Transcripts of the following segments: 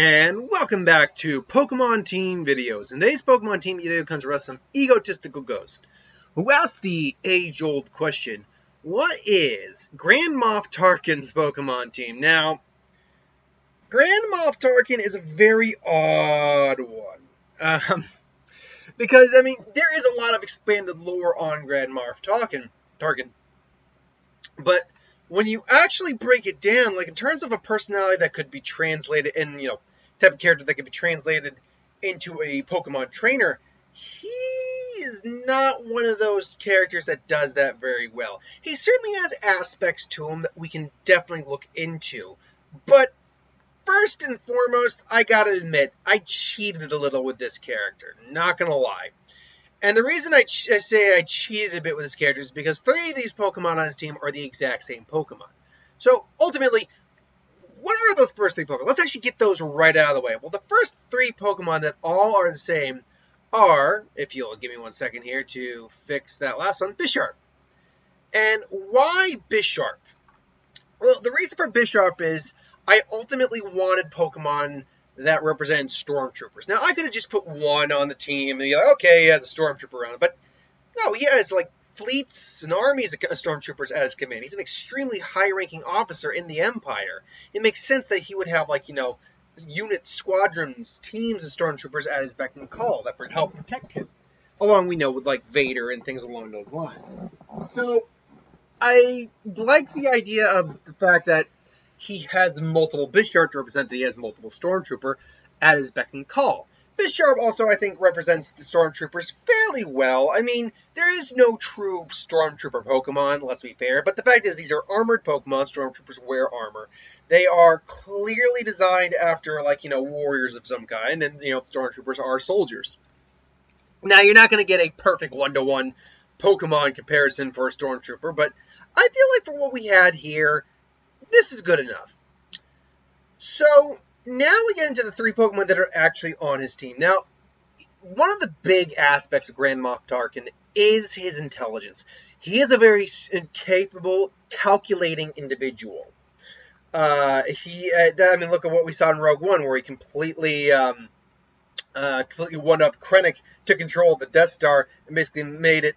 And welcome back to Pokemon Team Videos. In today's Pokemon Team video comes from some egotistical ghost who asked the age-old question, what is Grand Moff Tarkin's Pokemon team? Now, Grand Moff Tarkin is a very odd one. Because, there is a lot of expanded lore on Grand Moff Tarkin. But when you actually break it down, like in terms of a personality that could be translated and, type of character that could be translated into a Pokemon trainer, he is not one of those characters that does that very well. He certainly has aspects to him that we can definitely look into. But first and foremost, I gotta admit, I cheated a little with this character. Not gonna lie. And the reason I say I cheated a bit with this character is because 3 of these Pokemon on his team are the exact same Pokemon. So, ultimately, what are those first 3 Pokemon? Let's actually get those right out of the way. Well, the first 3 Pokemon that all are the same are, if you'll give me 1 second here to fix that last one, Bisharp. And why Bisharp? Well, the reason for Bisharp is I ultimately wanted Pokemon that represent Stormtroopers. Now, I could have just put one on the team and be like, okay, he has a Stormtrooper on it. But no, he has like fleets and armies of Stormtroopers at his command. He's an extremely high-ranking officer in the Empire. It makes sense that he would have, units, squadrons, teams of Stormtroopers at his beck and call that would help protect him. Along, with, Vader and things along those lines. So, I like the idea of the fact that he has multiple Bisharp to represent that he has multiple Stormtrooper at his beck and call. Bisharp also, I think, represents the Stormtroopers fairly well. There is no true Stormtrooper Pokemon, let's be fair, but the fact is these are armored Pokemon. Stormtroopers wear armor. They are clearly designed after, warriors of some kind, and, Stormtroopers are soldiers. Now, you're not going to get a perfect one-to-one Pokemon comparison for a Stormtrooper, but I feel like for what we had here, this is good enough. So, now we get into the 3 Pokemon that are actually on his team. Now, one of the big aspects of Grand Moff Tarkin is his intelligence. He is a very capable, calculating individual. Look at what we saw in Rogue One, where he completely one-upped Krennic, took control of the Death Star, and basically made it,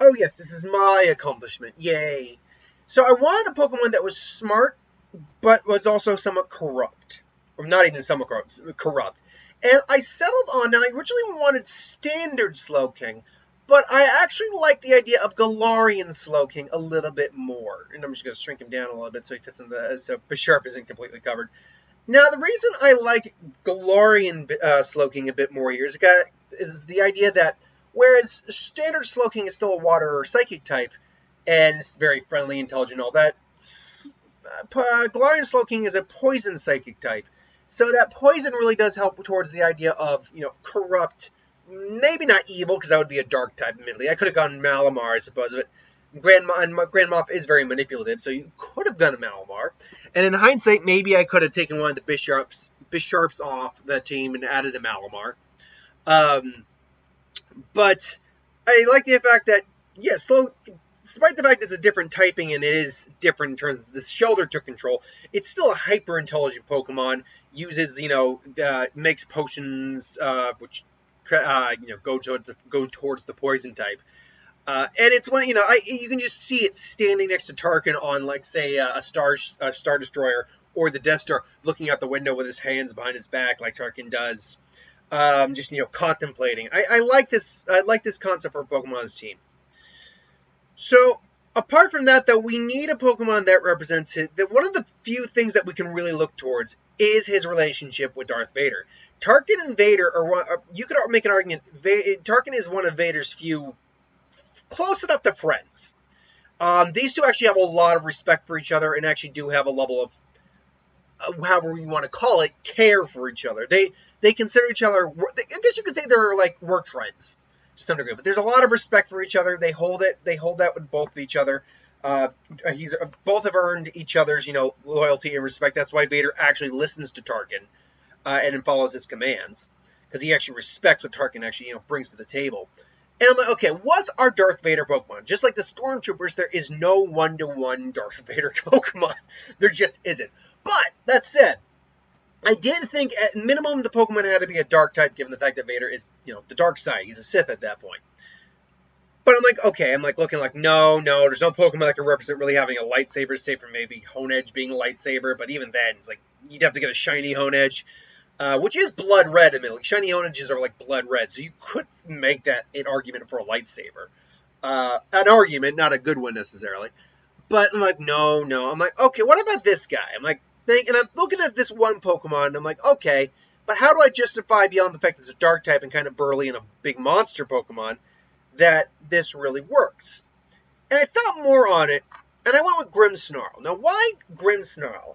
oh yes, this is my accomplishment, yay. So I wanted a Pokemon that was smart, but was also somewhat corrupt. Or not even somewhat corrupt. And I settled on, now I originally wanted Standard Slowking, but I actually like the idea of Galarian Slowking a little bit more. And I'm just going to shrink him down a little bit so he fits in so Bisharp isn't completely covered. Now, the reason I like Galarian Slowking a bit more here is the idea that, whereas Standard Slowking is still a water or psychic type, and it's very friendly, intelligent, all that, Galarian Slowking is a poison psychic type. So that poison really does help towards the idea of, corrupt, maybe not evil, because that would be a dark type, admittedly. I could have gone Malamar, I suppose, but Grand Moff is very manipulative, so you could have gone Malamar. And in hindsight, maybe I could have taken one of the Bisharps off the team and added a Malamar. But I like the fact that, despite the fact that it's a different typing and it is different in terms of the shoulder to control, it's still a hyper-intelligent Pokemon. Uses, makes potions, which, go towards the poison type. And it's one, you can just see it standing next to Tarkin on, say, a Star Destroyer or the Death Star, looking out the window with his hands behind his back like Tarkin does. Just, contemplating. I like this concept for Pokemon's team. So, apart from that, though, we need a Pokemon that represents that one of the few things that we can really look towards is his relationship with Darth Vader. Tarkin and Vader you could make an argument, Tarkin is one of Vader's few close enough to friends. These two actually have a lot of respect for each other and actually do have a level of, however you want to call it, care for each other. They consider each other, I guess you could say they're like work friends to some degree, but there's a lot of respect for each other. They hold that with both of each other. Both have earned each other's, loyalty and respect. That's why Vader actually listens to Tarkin, and follows his commands, because he actually respects what Tarkin actually, brings to the table. And I'm like, okay, what's our Darth Vader Pokemon? Just like the Stormtroopers, there is no one-to-one Darth Vader Pokemon. There just isn't. But, that said, I did think at minimum the Pokemon had to be a dark type, given the fact that Vader is, the dark side. He's a Sith at that point. But I'm like, okay, I'm like looking like, no, there's no Pokemon that can represent really having a lightsaber, save for maybe Honedge being a lightsaber. But even then, it's like, you'd have to get a shiny Honedge, which is blood red, admittedly. Shiny Honedges are like blood red, so you could make that an argument for a lightsaber. An argument, not a good one necessarily. But I'm like, no. I'm like, okay, what about this guy? I'm like, and I'm looking at this one Pokemon, and I'm like, okay, but how do I justify, beyond the fact that it's a dark type and kind of burly and a big monster Pokemon, that this really works? And I thought more on it, and I went with Grimmsnarl. Now, why Grimmsnarl?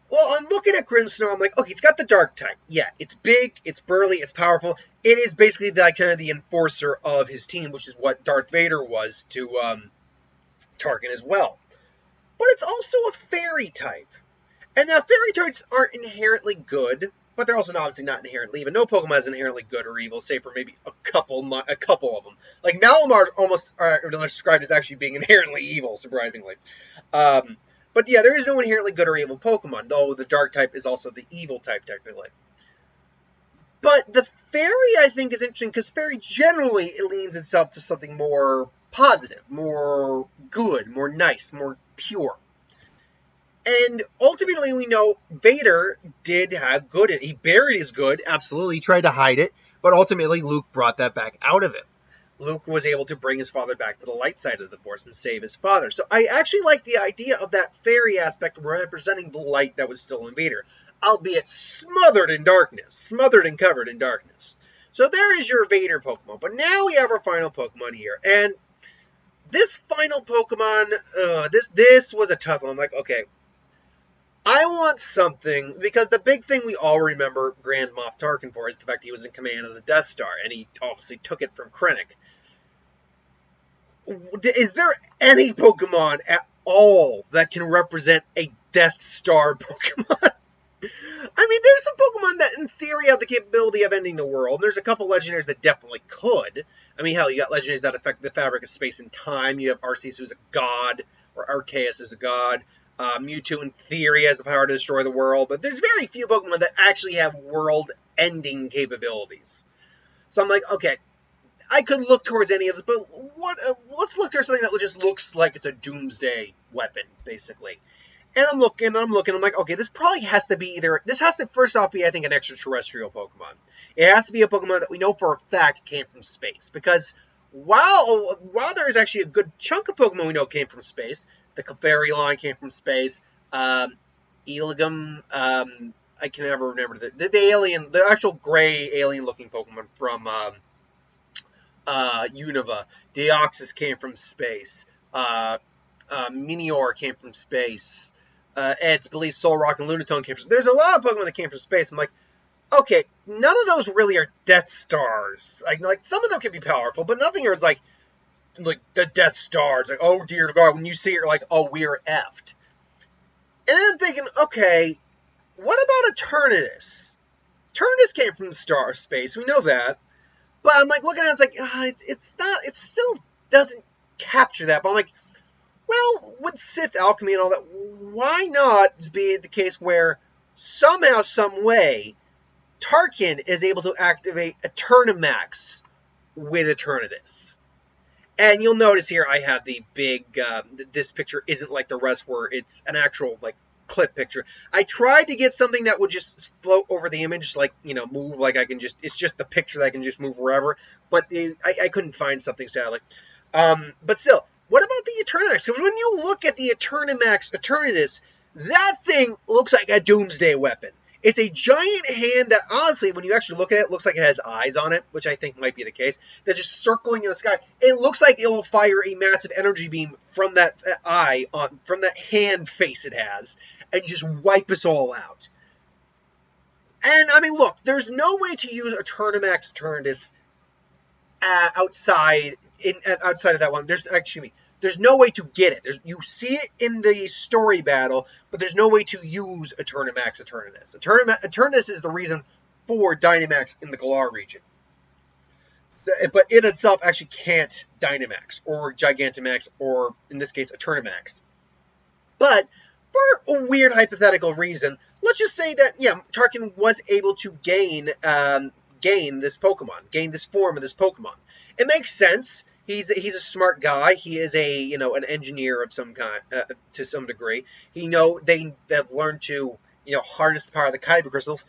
Well, I'm looking at Grimmsnarl, I'm like, okay, it's got the dark type. Yeah, it's big, it's burly, it's powerful. It is basically kind of the enforcer of his team, which is what Darth Vader was to Tarkin as well. But it's also a fairy type. And now, fairy types aren't inherently good, but they're also obviously not inherently evil. No Pokemon is inherently good or evil, save for maybe a couple of them. Like, Malamar almost are described as actually being inherently evil, surprisingly. But yeah, there is no inherently good or evil Pokemon, though the dark type is also the evil type, technically. But the fairy, I think, is interesting, because fairy generally it leans itself to something more positive, more good, more nice, more pure. And ultimately, we know Vader did have good. He buried his good, absolutely. He tried to hide it, but ultimately Luke brought that back out of him. Luke was able to bring his father back to the light side of the Force and save his father. So I actually like the idea of that fairy aspect representing the light that was still in Vader, albeit smothered in darkness, smothered and covered in darkness. So there is your Vader Pokemon. But now we have our final Pokemon here. And this final Pokemon, this was a tough one. I'm like, okay, I want something, because the big thing we all remember Grand Moff Tarkin for is the fact he was in command of the Death Star, and he obviously took it from Krennic. Is there any Pokemon at all that can represent a Death Star Pokemon? I mean, there's some Pokemon that, in theory, have the capability of ending the world. And there's a couple legendaries that definitely could. I mean, hell, you got legendaries that affect the fabric of space and time. You have Arceus, who's a god, or Arceus, who's a god. Mewtwo, in theory, has the power to destroy the world. But there's very few Pokemon that actually have world-ending capabilities. So I'm like, okay, I could look towards any of this, but let's look towards something that just looks like it's a Doomsday weapon, basically. And I'm looking, I'm like, okay, this probably has to be this has to first off be, I think, an extraterrestrial Pokemon. It has to be a Pokemon that we know for a fact came from space, because while there is actually a good chunk of Pokemon we know came from space, the Clefairy line came from space, Elegum, I can never remember the actual gray alien-looking Pokemon from Unova. Deoxys came from space. Minior came from space. Ed's believed Solrock and Lunatone came from space. There's a lot of Pokemon that came from space. I'm like, okay, none of those really are Death Stars. Like some of them can be powerful, but nothing is like the Death Stars. Like, oh dear God, when you see it, you're like, oh, we're effed. And then I'm thinking, okay, what about Eternatus? Eternatus came from star space, we know that. But I'm like looking at it, it's like, it still doesn't capture that. But I'm like, well, with Sith alchemy and all that, why not be the case where somehow, some way, Tarkin is able to activate Eternamax with Eternatus? And you'll notice here I have the big, this picture isn't like the rest where it's an actual, like, clip picture. I tried to get something that would just float over the image, like, move, like I can just, it's just the picture that I can just move wherever, but I couldn't find something, sadly. But still, what about the Eternamax? Because when you look at the Eternamax Eternatus, that thing looks like a Doomsday weapon. It's a giant hand that, honestly, when you actually look at it, looks like it has eyes on it, which I think might be the case. They're just circling in the sky. It looks like it will fire a massive energy beam from that eye, from that hand face it has, and just wipe us all out. And, I mean, look, there's no way to use Eternamax Eternatus outside of that one. There's no way to get it. You see it in the story battle, but there's no way to use Eternamax Eternatus. Eternatus is the reason for Dynamax in the Galar region. But it itself actually can't Dynamax, or Gigantamax, or, in this case, Eternamax. But for a weird hypothetical reason, let's just say that, yeah, Tarkin was able to gain this Pokemon, gain this form of this Pokemon. It makes sense. He's a smart guy. He is an engineer of some kind to some degree. They have learned to harness the power of the Kyber crystals.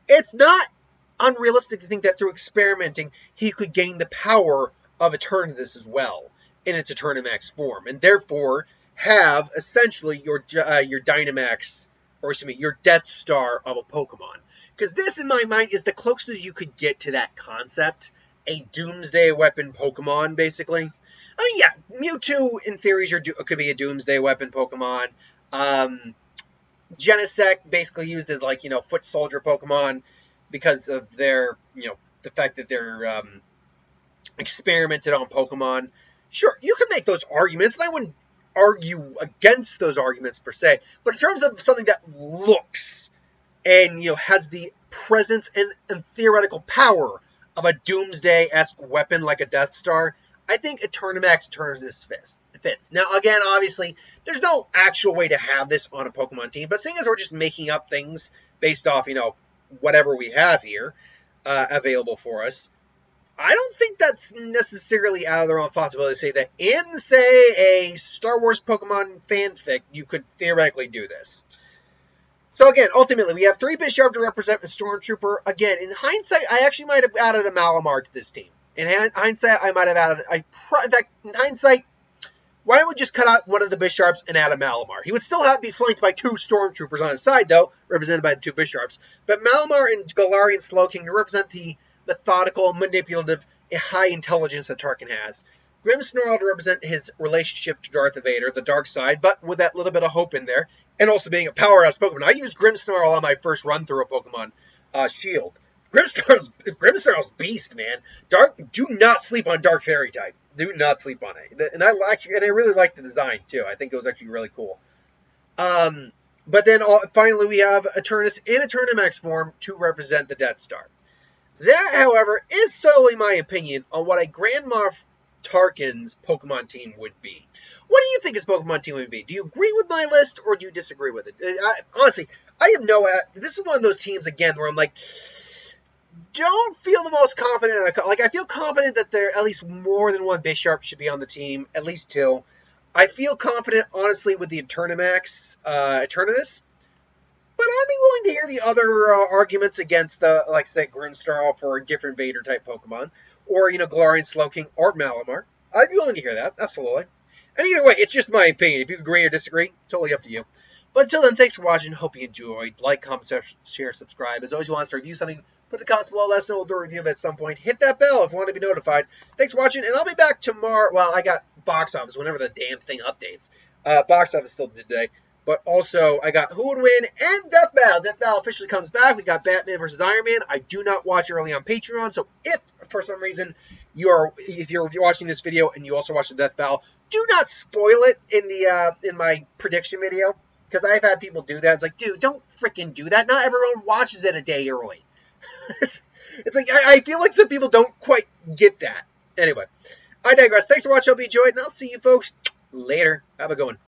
It's not unrealistic to think that through experimenting he could gain the power of Eternatus as well in its Eternamax form, and therefore have essentially your Dynamax, or excuse me, your Death Star of a Pokemon. Because this, in my mind, is the closest you could get to that concept. A Doomsday weapon Pokemon, basically. I mean, yeah, Mewtwo, in theory, could be a Doomsday weapon Pokemon. Genesect, basically used as, foot soldier Pokemon because of their, the fact that they're experimented on Pokemon. Sure, you can make those arguments, and I wouldn't argue against those arguments per se. But in terms of something that looks and, has the presence and theoretical power of a Doomsday-esque weapon like a Death Star, I think Eternamax Eternatus fits. Now, again, obviously, there's no actual way to have this on a Pokemon team, but seeing as we're just making up things based off, whatever we have here available for us, I don't think that's necessarily out of the realm of possibility to say that in, say, a Star Wars Pokemon fanfic, you could theoretically do this. So again, ultimately, we have 3 Bisharp to represent the Stormtrooper. Again, in hindsight, I actually might have added a Malamar to this team. In hindsight, I might have added... in fact, in hindsight, why don't we just cut out one of the Bisharps and add a Malamar? He would still have to be flanked by 2 Stormtroopers on his side, though, represented by the 2 Bisharps. But Malamar and Galarian Slowking represent the methodical, manipulative, high intelligence that Tarkin has. Grimmsnarl to represent his relationship to Darth Vader, the dark side, but with that little bit of hope in there, and also being a powerhouse Pokemon. I used Grimmsnarl on my first run-through of Pokemon Shield. Grimmsnarl's beast, man. Do not sleep on Dark Fairy type. Do not sleep on it. And I really like the design, too. I think it was actually really cool. But then finally we have Eternus in Eternamax form to represent the Death Star. That, however, is solely my opinion on what a Grand Moff Tarkin's Pokemon team would be. What do you think his Pokemon team would be? Do you agree with my list, or do you disagree with it? Honestly, I have no... this is one of those teams, again, where I'm like, don't feel the most confident. I feel confident that there at least more than one Bisharp should be on the team, at least 2. I feel confident, honestly, with the Eternamax, Eternatus. But I'd be willing to hear the other arguments against the, say, Grimmsnarl for a different Vader-type Pokemon. Or, Galarian Slowking or Malamar. I'd be willing to hear that, absolutely. And either way, it's just my opinion. If you agree or disagree, totally up to you. But until then, thanks for watching. Hope you enjoyed. Like, comment, share, subscribe. As always, you want us to review something, put the comments below. Let us know. We'll do a review of it at some point. Hit that bell if you want to be notified. Thanks for watching, and I'll be back tomorrow. Well, I got box office whenever the damn thing updates. Box office still did today. But also, I got Who Would Win and Death Battle. Death Battle officially comes back. We got Batman versus Iron Man. I do not watch early on Patreon, so if for some reason if you're watching this video and you also watch the Death Battle, do not spoil it in my prediction video, because I've had people do that. It's like, dude, don't freaking do that. Not everyone watches it a day early. It's like I feel like some people don't quite get that. Anyway, I digress. Thanks for watching. Hope you enjoyed, and I'll see you folks later. Have a good one.